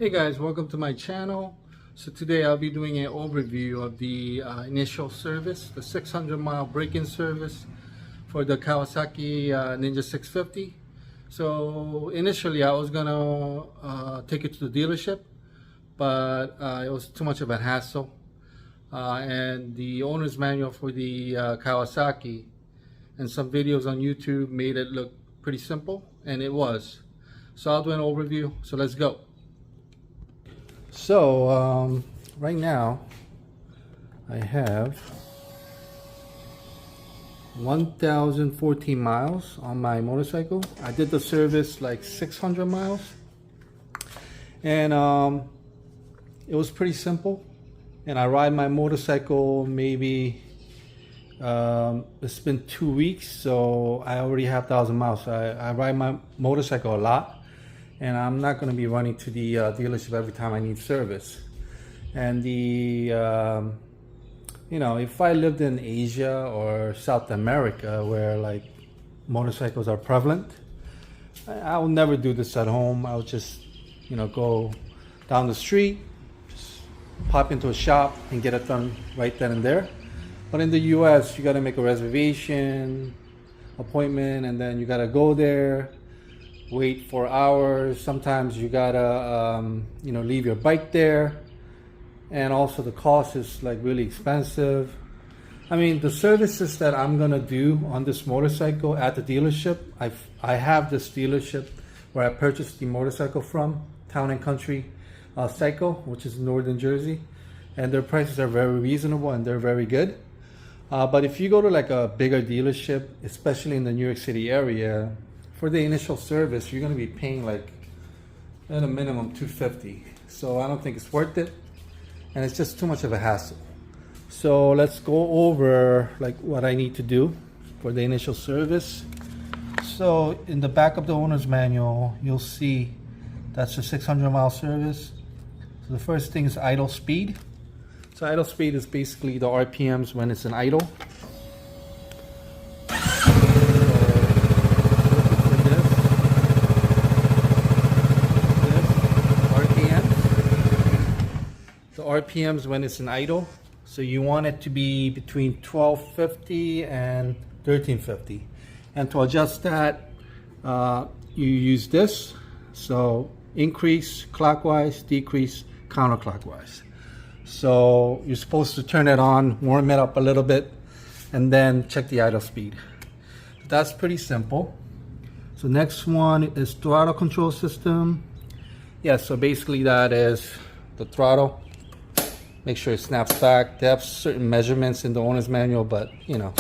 Hey guys, welcome to my channel. So today I'll be doing an overview of the initial service, the 600-mile break-in service for the Kawasaki Ninja 650. So initially I was gonna take it to the dealership, but it was too much of a hassle. And the owner's manual for the Kawasaki and some videos on YouTube made it look pretty simple, and it was. So I'll do an overview, so let's go. So right now I have 1,014 miles on my motorcycle. I did the service like 600 miles, and it was pretty simple. And I ride my motorcycle maybe it's been 2 weeks, so I already have 1,000 miles. So I ride my motorcycle a lot. And I'm not going to be running to the dealership every time I need service. And the, you know, if I lived in Asia or South America where like motorcycles are prevalent, I will never do this at home. I'll just, you know, go down the street, just pop into a shop and get it done right then and there. But in the US, you got to make a reservation, appointment, and then you got to go there. Wait for hours. Sometimes you gotta you know, leave your bike there, and also the cost is like really expensive. I mean, the services that I'm gonna do on this motorcycle at the dealership, I have this dealership where I purchased the motorcycle from, Town and Country Cycle, which is in Northern Jersey, and their prices are very reasonable and they're very good. But if you go to like a bigger dealership, especially in the New York City area, for the initial service, you're going to be paying like at a minimum $250. So I don't think it's worth it, and it's just too much of a hassle. So let's go over like what I need to do for the initial service. So in the back of the owner's manual, you'll see that's a 600-mile service. So the first thing is idle speed. So idle speed is basically the RPMs when it's in idle. RPMs when it's in idle, so you want it to be between 1250 and 1350, and to adjust that you use this. So increase clockwise, decrease counterclockwise. So you're supposed to turn it on, warm it up a little bit, and then check the idle speed. That's pretty simple. So next one is throttle control system. Yeah, so basically that is the throttle. Make sure it snaps back. They have certain measurements in the owner's manual, but you know,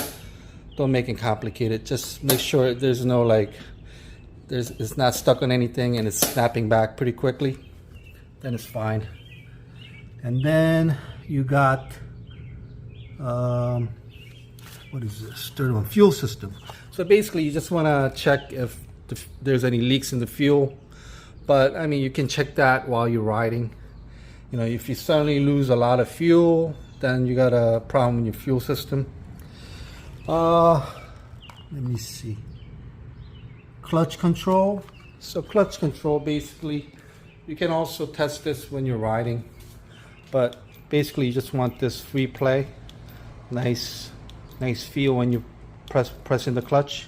don't make it complicated. Just make sure there's no like, it's not stuck on anything and it's snapping back pretty quickly. Then it's fine. And then you got, what is this? Third one, fuel system. So basically you just want to check if there's any leaks in the fuel. But I mean, you can check that while you're riding. You know, if you suddenly lose a lot of fuel, then you got a problem with your fuel system. Let me see. Clutch control. So clutch control, basically, you can also test this when you're riding. But basically, you just want this free play. Nice feel when you pressing the clutch.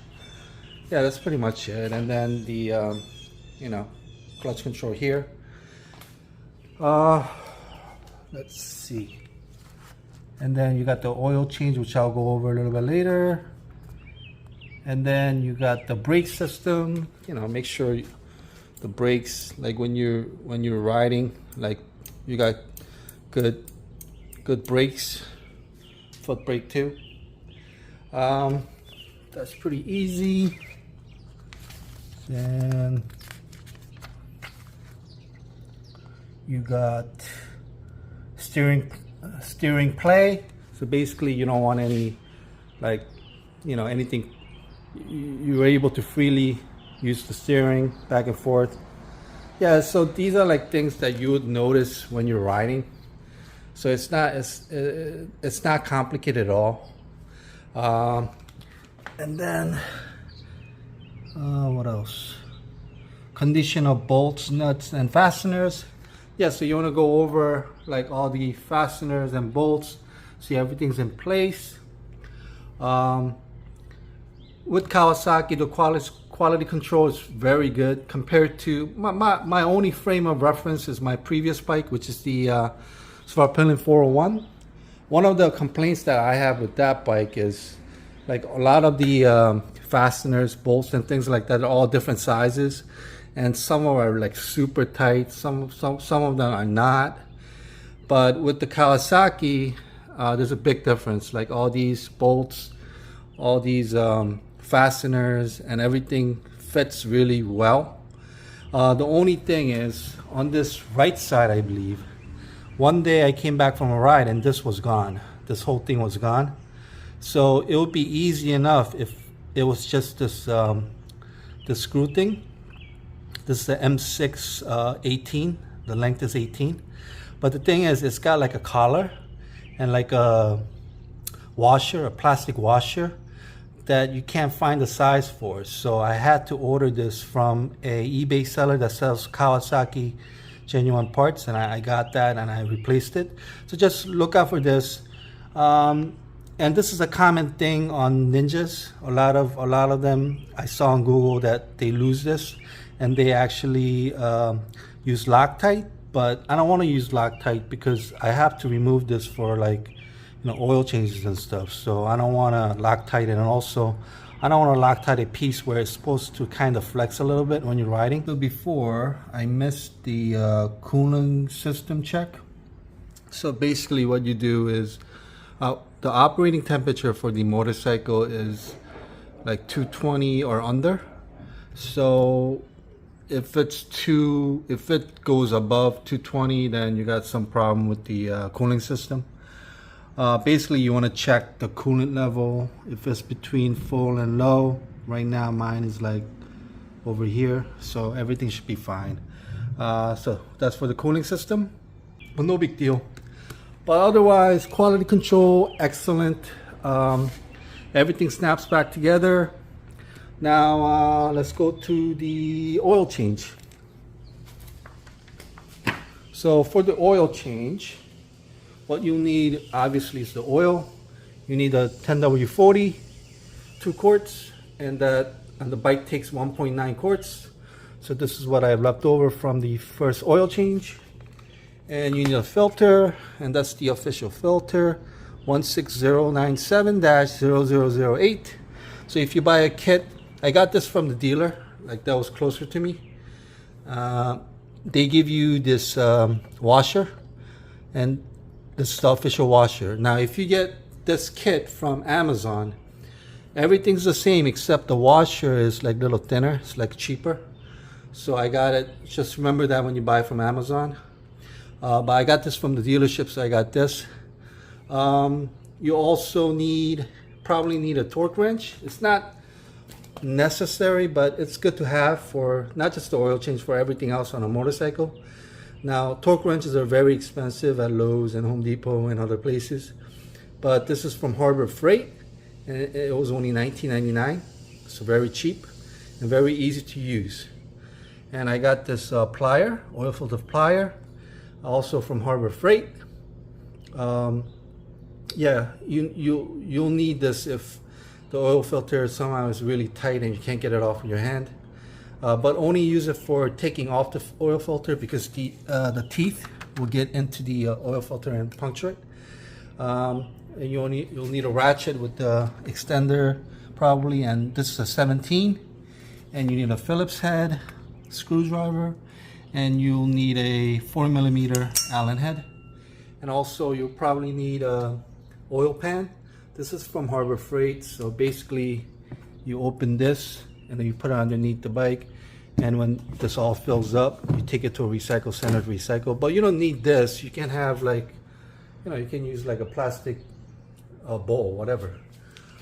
Yeah, that's pretty much it. And then the, you know, clutch control here. Let's see. And then you got the oil change, which I'll go over a little bit later. And then you got the brake system. You know, make sure the brakes, like when you're riding, like you got good brakes, foot brake too. That's pretty easy. Then you got steering play. So basically you don't want any, like, you know, anything. You're able to freely use the steering back and forth. Yeah, so these are like things that you would notice when you're riding. So it's not complicated at all. And then what else? Condition of bolts, nuts, and fasteners. yeah, so you want to go over like all the fasteners and bolts, see everything's in place. With Kawasaki, the quality control is very good compared to my only frame of reference is my previous bike, which is the Svartpillen 401. One of the complaints that I have with that bike is like a lot of the fasteners, bolts, and things like that are all different sizes, and some of them are like super tight. Some of them are not. But with the Kawasaki, there's a big difference. Like all these bolts, all these fasteners, and everything fits really well. The only thing is on this right side, I believe, one day I came back from a ride and this was gone. This whole thing was gone. So it would be easy enough if it was just this this screw thing. This is the M6 18. The length is 18. But the thing is, it's got like a collar and like a washer, a plastic washer that you can't find the size for. So I had to order this from a eBay seller that sells Kawasaki genuine parts, and I got that and I replaced it. So just look out for this. And this is a common thing on Ninjas. A lot of them I saw on Google that they lose this, and they actually use Loctite. But I don't want to use Loctite because I have to remove this for like, you know, oil changes and stuff. So I don't want to Loctite it, and also I don't want to Loctite a piece where it's supposed to kind of flex a little bit when you're riding. So before I missed the cooling system check. So basically what you do is the operating temperature for the motorcycle is like 220 or under. So if it goes above 220, then you got some problem with the cooling system. Basically you want to check the coolant level if it's between full and low. Right now mine is like over here, so everything should be fine. So that's for the cooling system, but no big deal. But otherwise, quality control, excellent. Everything snaps back together. Now let's go to the oil change. So for the oil change, what you need obviously is the oil. You need a 10W40, 2 quarts, and the bike takes 1.9 quarts. So this is what I have left over from the first oil change. And you need a filter, and that's the official filter, 16097-0008. So if you buy a kit, I got this from the dealer, like that was closer to me. They give you this washer, and this is the official washer. Now if you get this kit from Amazon, everything's the same except the washer is like a little thinner, it's like cheaper. So I got it, just remember that when you buy from Amazon. But I got this from the dealership, so I got this. You also probably need a torque wrench. It's not necessary, but it's good to have for not just the oil change, for everything else on a motorcycle. Now, torque wrenches are very expensive at Lowe's and Home Depot and other places. But this is from Harbor Freight, and it was only $19.99. So very cheap and very easy to use. And I got this plier, oil filter plier, also from Harbor Freight. Yeah, you'll need this if the oil filter somehow is really tight and you can't get it off with your hand. But only use it for taking off the oil filter, because the teeth will get into the oil filter and puncture it. And you'll need a ratchet with the extender probably, and this is a 17. And you need a Phillips head, screwdriver, and you'll need a 4mm Allen head. And also you'll probably need a oil pan. This is from Harbor Freight. So basically you open this and then you put it underneath the bike, and when this all fills up, you take it to a recycle center to recycle. But you don't need this. You can have like, you can use like a plastic bowl, whatever.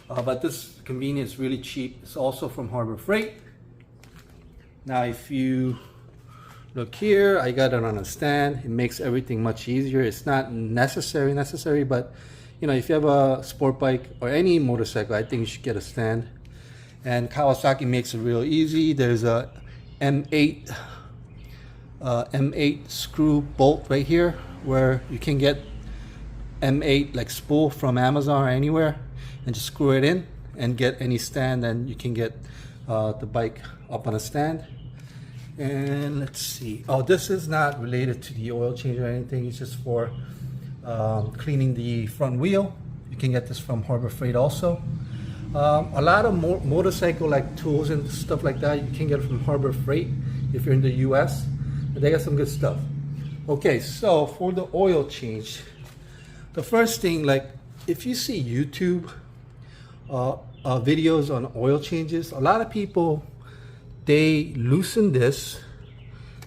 But this convenience, really cheap. It's also from Harbor Freight. Now if you look here, I got it on a stand. It makes everything much easier. It's not necessary, but if you have a sport bike or any motorcycle, I think you should get a stand. And Kawasaki makes it real easy. There's a M8 M8 screw bolt right here, where you can get M8 like spool from Amazon or anywhere, and just screw it in and get any stand, and you can get the bike up on a stand. And let's see, oh, this is not related to the oil change or anything, it's just for cleaning the front wheel. You can get this from Harbor Freight also. A lot of motorcycle like tools and stuff like that, you can get it from Harbor Freight if you're in the US. They got some good stuff. Okay, so for the oil change, the first thing, like if you see YouTube videos on oil changes, a lot of people, they loosen this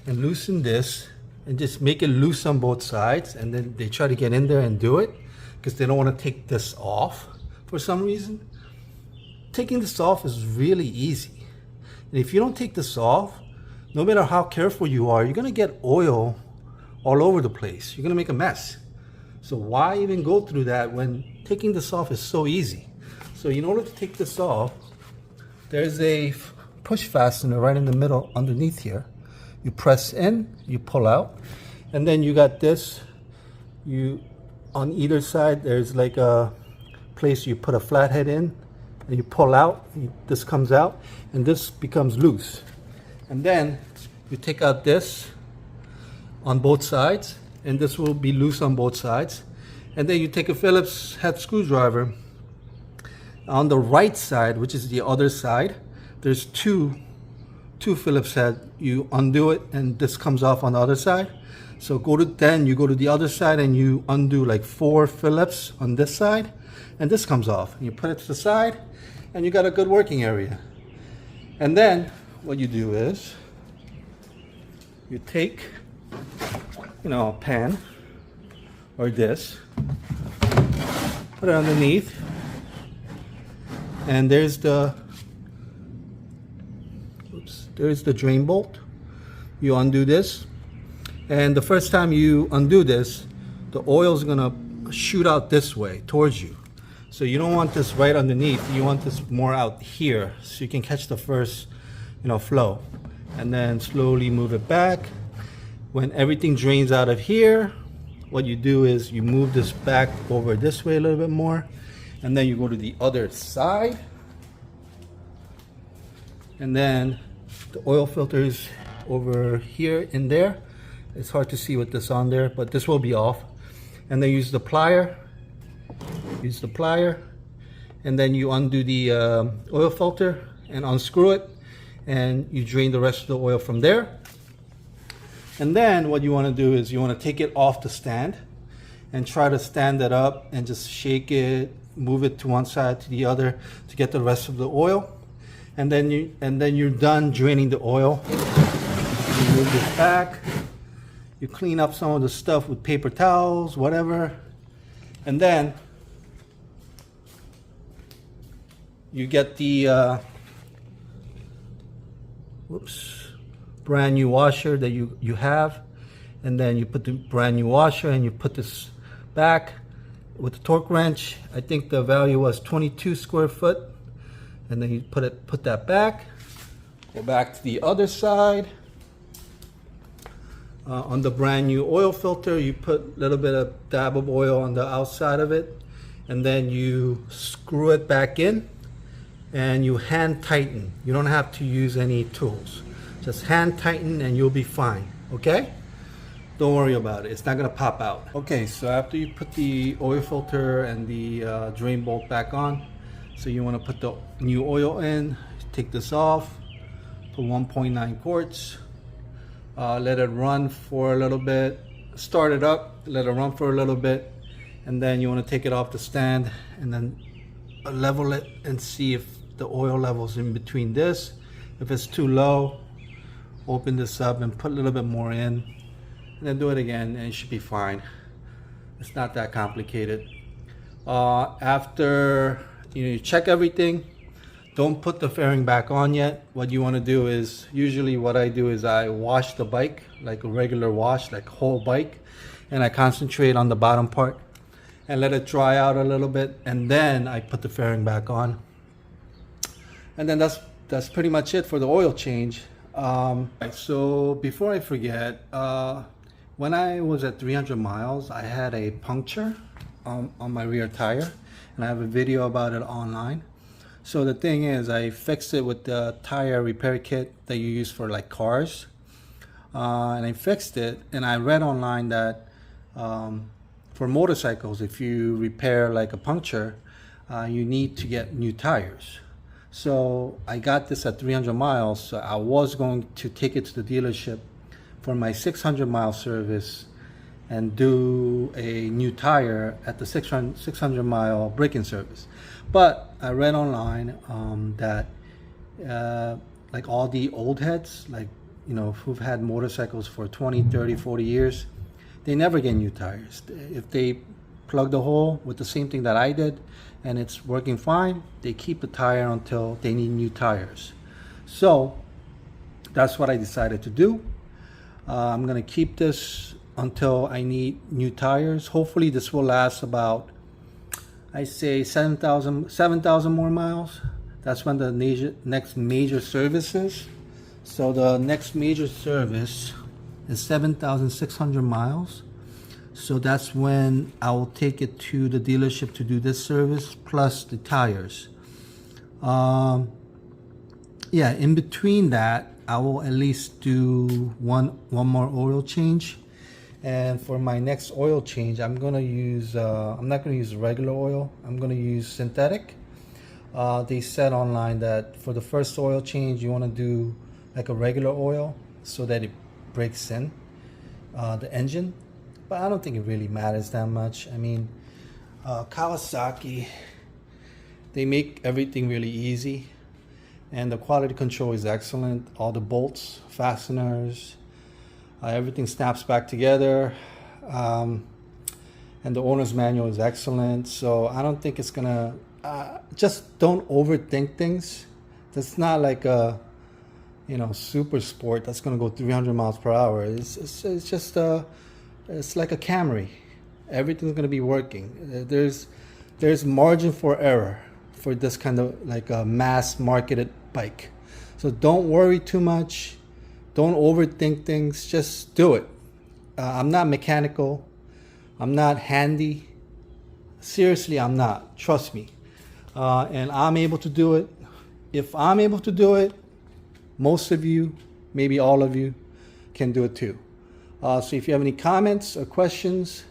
and loosen this and just make it loose on both sides, and then they try to get in there and do it because they don't want to take this off for some reason. Taking this off is really easy, and if you don't take this off, no matter how careful you are, you're gonna get oil all over the place. You're gonna make a mess. So why even go through that when taking this off is so easy? So in order to take this off, there's a push fastener right in the middle underneath here. You press in, you pull out, and then you got this. You on either side, there's like a place you put a flathead in, and you pull out, this comes out, and this becomes loose. And then you take out this on both sides, and this will be loose on both sides. And then you take a Phillips head screwdriver. On the right side, which is the other side, there's two Phillips head. You undo it, and this comes off on the other side. So you go to the other side, and you undo like 4 Phillips on this side, and this comes off. And you put it to the side, and you got a good working area. And then what you do is you take, a pan or this, put it underneath, and there's the drain bolt. You undo this, and the first time you undo this, the oil is gonna shoot out this way towards you. So you don't want this right underneath, you want this more out here so you can catch the first flow, and then slowly move it back. When everything drains out of here, what you do is you move this back over this way a little bit more, and then you go to the other side, and then the oil filter is over here in there. It's hard to see with this on there, but this will be off. And then use the plier, and then you undo the oil filter and unscrew it, and you drain the rest of the oil from there. And then what you want to do is you want to take it off the stand and try to stand it up and just shake it, move it to one side to the other to get the rest of the oil. And then you're done draining the oil. You move this back. You clean up some of the stuff with paper towels, whatever. And then you get the brand new washer that you have, and then you put the brand new washer and you put this back with the torque wrench. I think the value was 22 square foot, and then you put that back. Go back to the other side. On the brand new oil filter, you put a little bit of dab of oil on the outside of it, and then you screw it back in, and you hand tighten. You don't have to use any tools. Just hand tighten and you'll be fine, okay? Don't worry about it, it's not gonna pop out. Okay, so after you put the oil filter and the drain bolt back on, so you wanna put the new oil in, take this off, put 1.9 quarts, let it run for a little bit, start it up, let it run for a little bit, and then you wanna take it off the stand and then level it and see if the oil level's in between this. If it's too low, open this up and put a little bit more in, and then do it again, and it should be fine. It's not that complicated. After you check everything, don't put the fairing back on yet. What you want to do is, usually what I do is I wash the bike like a regular wash, like whole bike, and I concentrate on the bottom part and let it dry out a little bit, and then I put the fairing back on. And then that's pretty much it for the oil change. So before I forget, when I was at 300 miles, I had a puncture on my rear tire, and I have a video about it online. So the thing is, I fixed it with the tire repair kit that you use for like cars, and I fixed it, and I read online that for motorcycles, if you repair like a puncture, you need to get new tires. So I got this at 300 miles, so I was going to take it to the dealership for my 600 mile service and do a new tire at the 600 mile break-in service. But I read online that like all the old heads, like, you know, who've had motorcycles for 20, 30, 40 years, they never get new tires. If they plug the hole with the same thing that I did and it's working fine, they keep the tire until they need new tires. So that's what I decided to do. I'm gonna keep this until I need new tires. Hopefully this will last about, I say 7,000 more miles. That's when the next major service is. So the next major service is 7,600 miles. So that's when I will take it to the dealership to do this service plus the tires. Yeah, in between that, I will at least do one more oil change. And for my next oil change, I'm gonna use I'm not gonna use regular oil. I'm gonna use synthetic. They said online that for the first oil change, you want to do like a regular oil so that it breaks in the engine. But I don't think it really matters that much. I mean, Kawasaki, they make everything really easy, and the quality control is excellent. All the bolts, fasteners, everything snaps back together, and the owner's manual is excellent. So I don't think it's gonna, just don't overthink things. That's not like a, you know, super sport that's gonna go 300 miles per hour. It's just it's like a Camry. Everything's gonna be working. There's margin for error for this kind of like a mass marketed bike. So don't worry too much. Don't overthink things. Just do it. I'm not mechanical. I'm not handy. Seriously, I'm not. Trust me. And I'm able to do it. If I'm able to do it, most of you, maybe all of you, can do it too. So if you have any comments or questions,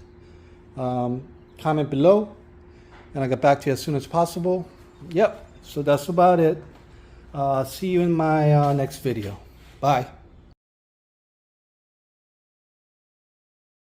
comment below, and I'll get back to you as soon as possible. Yep, so that's about it. See you in my next video. Bye.